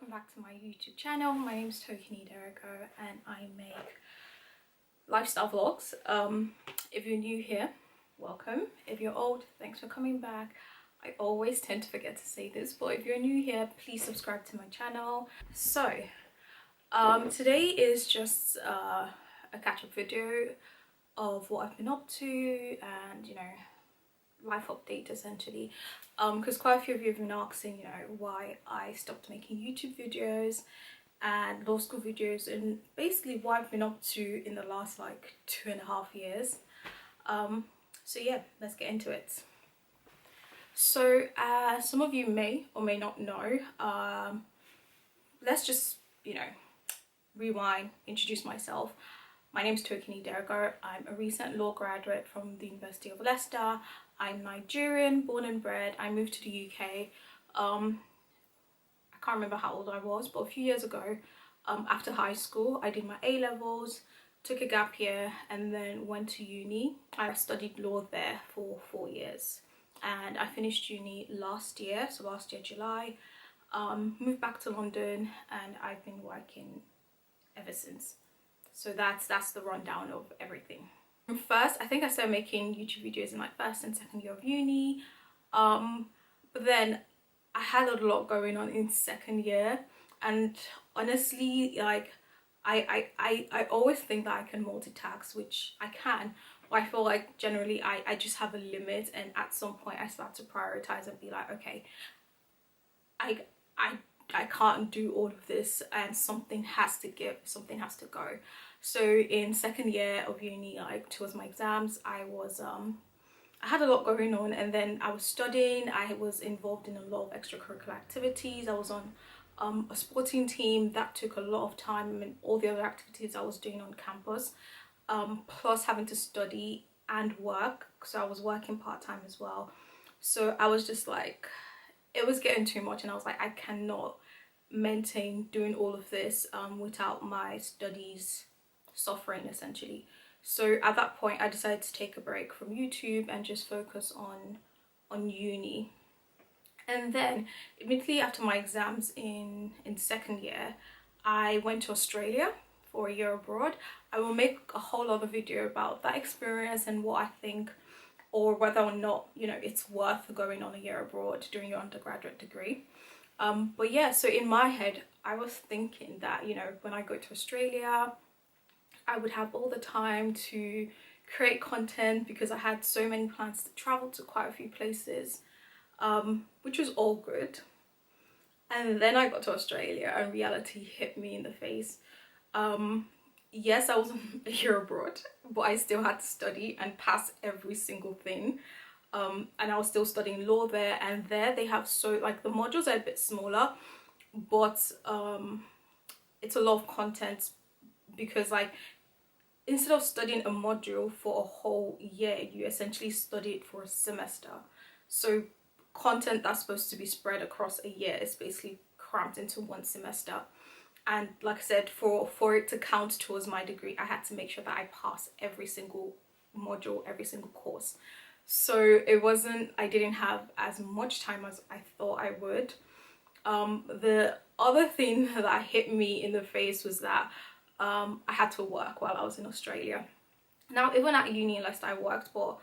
welcome back to my YouTube channel. My name is Tokini Derego and I make lifestyle vlogs. If you're new here, welcome. If you're old, thanks for coming back. I always tend to forget to say this, but if you're new here, please subscribe to my channel. So today is just a catch-up video of what I've been up to and, you know, life update essentially, because quite a few of you have been asking, you know, why I stopped making YouTube videos and law school videos, and basically what I've been up to in the last like 2.5 years. So yeah, let's get into it. So some of you may or may not know, let's just, you know, rewind, introduce myself. My name is Tokini Derego. I'm a recent law graduate from the University of Leicester. I'm Nigerian, born and bred. I moved to the UK. I can't remember how old I was, but a few years ago, after high school, I did my A-levels, took a gap year, and then went to uni. I studied law there for 4 years, and I finished uni last year, so last year July. Moved back to London, and I've been working ever since. So that's the rundown of everything. First, I think I started making YouTube videos in like first and second year of uni, but then I had a lot going on in second year, and honestly, like I always think that I can multitask, which I can, but I feel like generally I just have a limit, and at some point I start to prioritize and be like, okay, I can't do all of this, and something has to give, something has to go. So in second year of uni, like towards my exams, I had a lot going on, and then I was studying. I was involved in a lot of extracurricular activities. I was on a sporting team that took a lot of time, and all the other activities I was doing on campus, plus having to study and work, so I was working part-time as well. So I was just like, it was getting too much, and I was like, I cannot maintain doing all of this without my studies suffering essentially. So at that point I decided to take a break from YouTube and just focus on uni. And then immediately after my exams in second year, I went to Australia for a year abroad. I will make a whole other video about that experience and what I think, or whether or not, you know, it's worth going on a year abroad during your undergraduate degree. But yeah, so in my head I was thinking that, you know, when I go to Australia, I would have all the time to create content, because I had so many plans to travel to quite a few places, which was all good. And then I got to Australia and reality hit me in the face. Yes, I was a year abroad, but I still had to study and pass every single thing. And I was still studying law there, and there they have, so like the modules are a bit smaller, but it's a lot of content, because like instead of studying a module for a whole year, you essentially study it for a semester. So content that's supposed to be spread across a year is basically cramped into one semester. And like I said, for it to count towards my degree, I had to make sure that I pass every single module, every single course. So it wasn't, I didn't have as much time as I thought I would. The other thing that hit me in the face was that I had to work while I was in Australia. Now, even at uni in Leicester I worked, but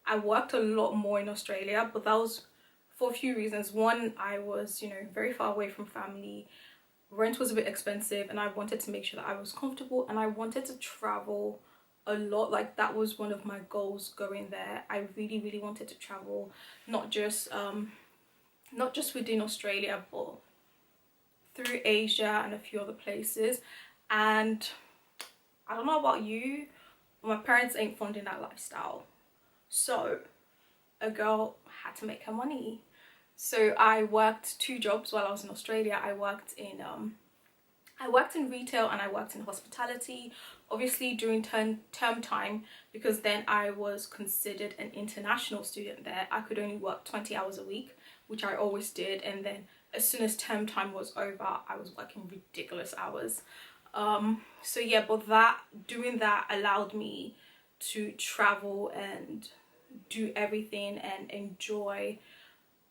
I worked a lot more in Australia, but that was for a few reasons. One, I was, you know, very far away from family. Rent was a bit expensive, and I wanted to make sure that I was comfortable, and I wanted to travel a lot. Like that was one of my goals going there. I really wanted to travel, not just within Australia, but through Asia and a few other places. And I don't know about you, but my parents ain't funding that lifestyle, so a girl had to make her money. So I worked 2 jobs while I was in Australia. I worked in retail and I worked in hospitality, obviously during term time, because then I was considered an international student there. I could only work 20 hours a week, which I always did, and then as soon as term time was over, I was working ridiculous hours. So yeah, but doing that allowed me to travel and do everything and enjoy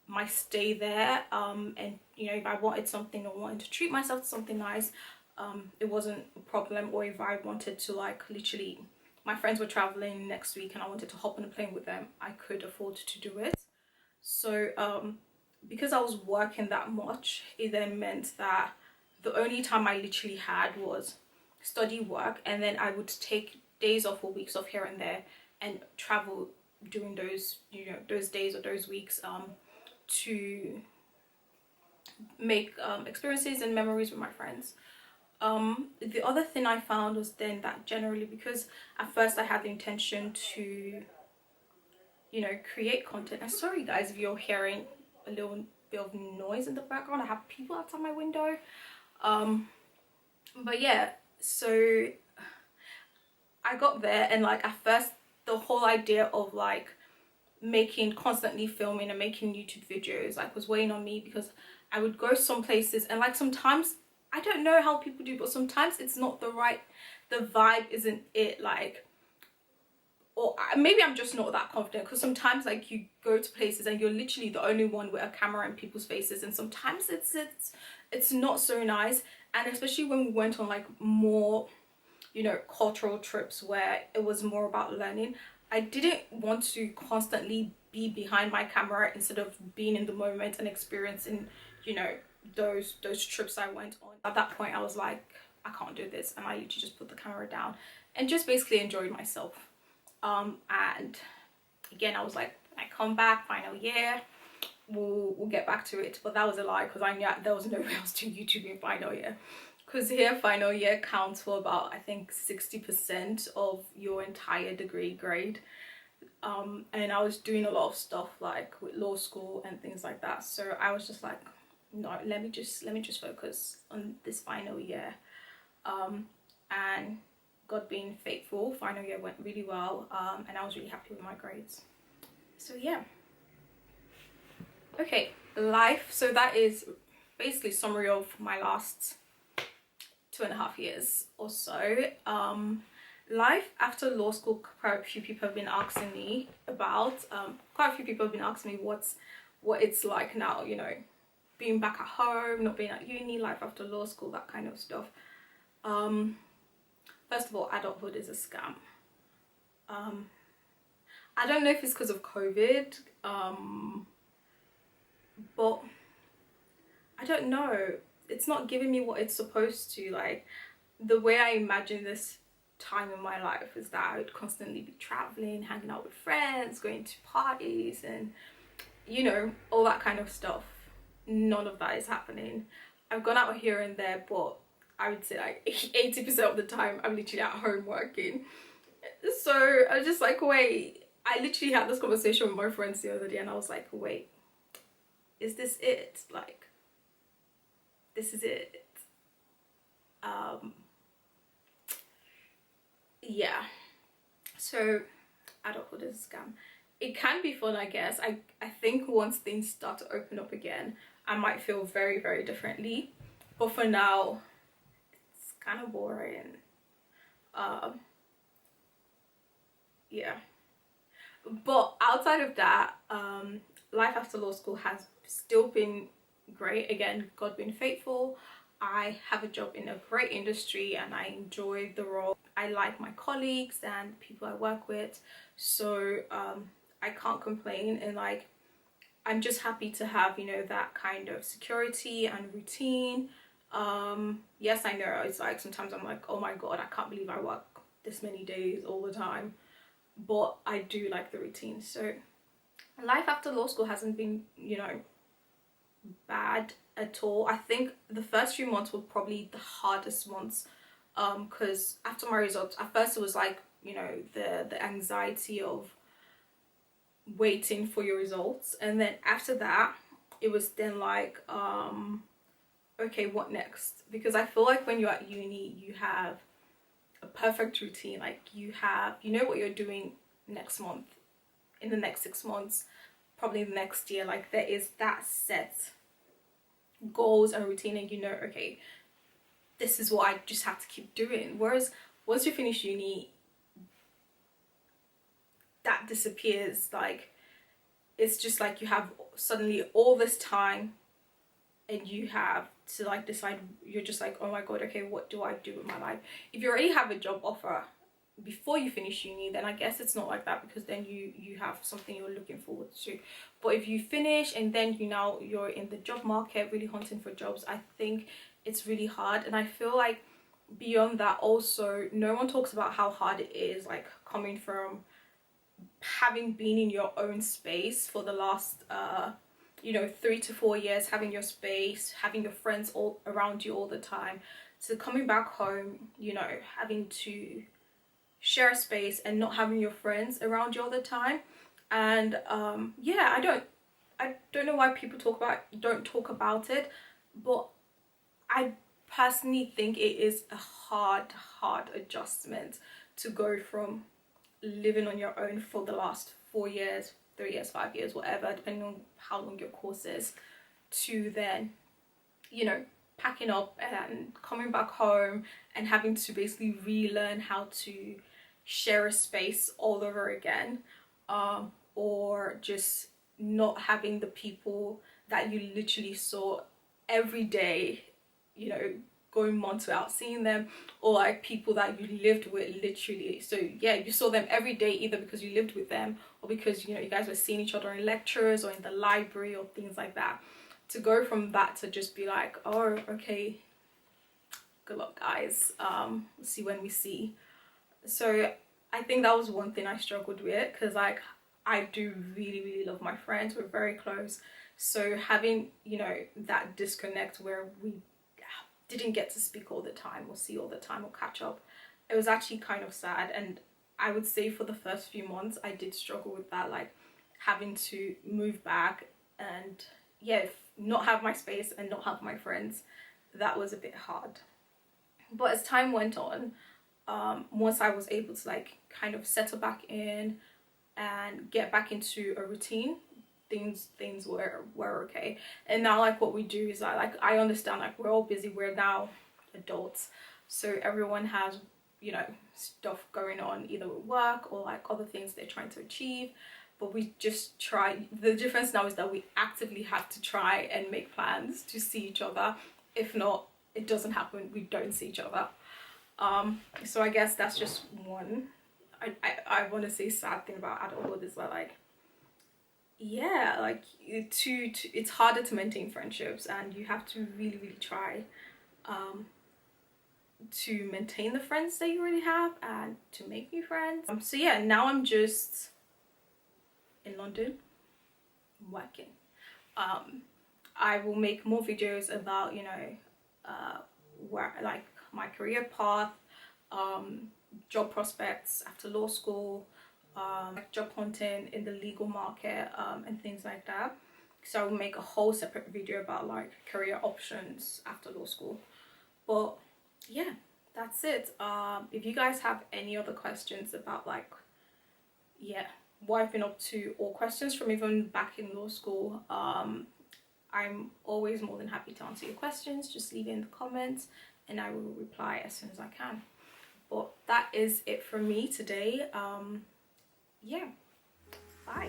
my stay there, and you know, if I wanted something or wanted to treat myself to something nice, it wasn't a problem. Or if I wanted to, like, literally, my friends were traveling next week and I wanted to hop on a plane with them, I could afford to do it. So because I was working that much, it then meant that the only time I literally had was study, work, and then I would take days off or weeks off here and there and travel during those, you know, those days or those weeks, to make experiences and memories with my friends. The other thing I found was then that generally, because at first I had the intention to, you know, create content. And sorry guys if you're hearing a little bit of noise in the background, I have people outside my window. But yeah, so I got there, and like at first the whole idea of like constantly filming and making YouTube videos like was weighing on me, because I would go some places and like sometimes, I don't know how people do, but sometimes it's not the vibe isn't it, like, or maybe I'm just not that confident, because sometimes like you go to places and you're literally the only one with a camera in people's faces, and sometimes it's not so nice. And especially when we went on like more, you know, cultural trips where it was more about learning, I didn't want to constantly be behind my camera instead of being in the moment and experiencing, you know, those trips I went on. At that point I was like, I can't do this, and I literally just put the camera down and just basically enjoyed myself. And again, I was like, when I come back final year, we'll get back to it. But that was a lie, because I knew there was nowhere else to YouTube in final year, because here final year counts for about, I think, 60% of your entire degree grade. And I was doing a lot of stuff like with law school and things like that, so I was just like, no, let me just focus on this final year. And God being faithful, final year went really well, and I was really happy with my grades. So yeah. Okay, life. So that is basically summary of my last 2.5 years or so. Life after law school, quite a few people have been asking me about. Quite a few people have been asking me what it's like now, you know, being back at home, not being at uni, life after law school, that kind of stuff. First of all, adulthood is a scam. I don't know if it's because of COVID, but I don't know. It's not giving me what it's supposed to. Like, the way I imagine this time in my life is that I would constantly be traveling, hanging out with friends, going to parties, and, you know, all that kind of stuff. None of that is happening. I've gone out here and there, but I would say like 80% of the time I'm literally at home working. So I was just like, wait, I literally had this conversation with my friends the other day, and I was like, wait, is this it? Like, this is it. Yeah. So adulthood is a scam. It can be fun, I guess. I think once things start to open up again, I might feel very, very differently. But for now, it's kind of boring. Yeah. But outside of that, life after law school has still been great. Again, God being faithful. I have a job in a great industry and I enjoy the role. I like my colleagues and people I work with, so I can't complain. And like, I'm just happy to have, you know, that kind of security and routine. Yes, I know it's like sometimes I'm like, oh my god, I can't believe I work this many days all the time, but I do like the routine. So life after law school hasn't been, you know, bad at all. I think the first few months were probably the hardest months, because after my results, at first it was like, you know, the anxiety of waiting for your results, and then after that it was then like, okay, what next? Because I feel like when you're at uni, you have a perfect routine. Like, you know what you're doing next month, in the next 6 months, probably the next year. Like, there is that set goals and routine, and you know, okay, this is what I just have to keep doing. Whereas once you finish uni, that disappears. Like, it's just like you have suddenly all this time and you have to like decide. You're just like, oh my god, okay, what do I do with my life? If you already have a job offer before you finish uni, then I guess it's not like that, because then you have something you're looking forward to. But if you finish and then you're in the job market really hunting for jobs, I think it's really hard. And I feel like beyond that also, no one talks about how hard it is, like coming from having been in your own space for the last 3 to 4 years, having your space, having your friends all around you all the time, so coming back home, having to share a space and not having your friends around you all the time. And yeah, I don't know why people don't talk about it, but I personally think it is a hard adjustment to go from living on your own for the last 4 years, 3 years, 5 years, whatever, depending on how long your course is, to then packing up and coming back home and having to basically relearn how to share a space all over again, or just not having the people that you literally saw every day, going months without seeing them, or like people that you lived with literally. So yeah, you saw them every day either because you lived with them or because you guys were seeing each other in lectures or in the library or things like that. To go from that to just be like, oh okay, good luck guys, we'll see when we see. So I think that was one thing I struggled with, because like I do really love my friends, we're very close. So having that disconnect where we didn't get to speak all the time or see all the time or catch up, it was actually kind of sad. And I would say for the first few months I did struggle with that, like having to move back and yeah, not have my space and not have my friends. That was a bit hard. But as time went on, once I was able to like kind of settle back in and get back into a routine, things were okay. And now like what we do is like I understand, like we're all busy, we're now adults, so everyone has stuff going on, either with work or like other things they're trying to achieve. But we just try. The difference now is that we actively have to try and make plans to see each other. If not, it doesn't happen, we don't see each other. So I guess that's just one I want to say sad thing about adulthood, is that like yeah, like it's harder to maintain friendships, and you have to really try to maintain the friends that you already have and to make new friends. So yeah, now I'm just in London working. I will make more videos about where like my career path, job prospects after law school, job hunting in the legal market, and things like that. So I will make a whole separate video about like career options after law school. But yeah, that's it. If you guys have any other questions about like what I've been up to, or questions from even back in law school, I'm always more than happy to answer your questions. Just leave it in the comments and I will reply as soon as I can. But that is it from me today. Yeah, bye.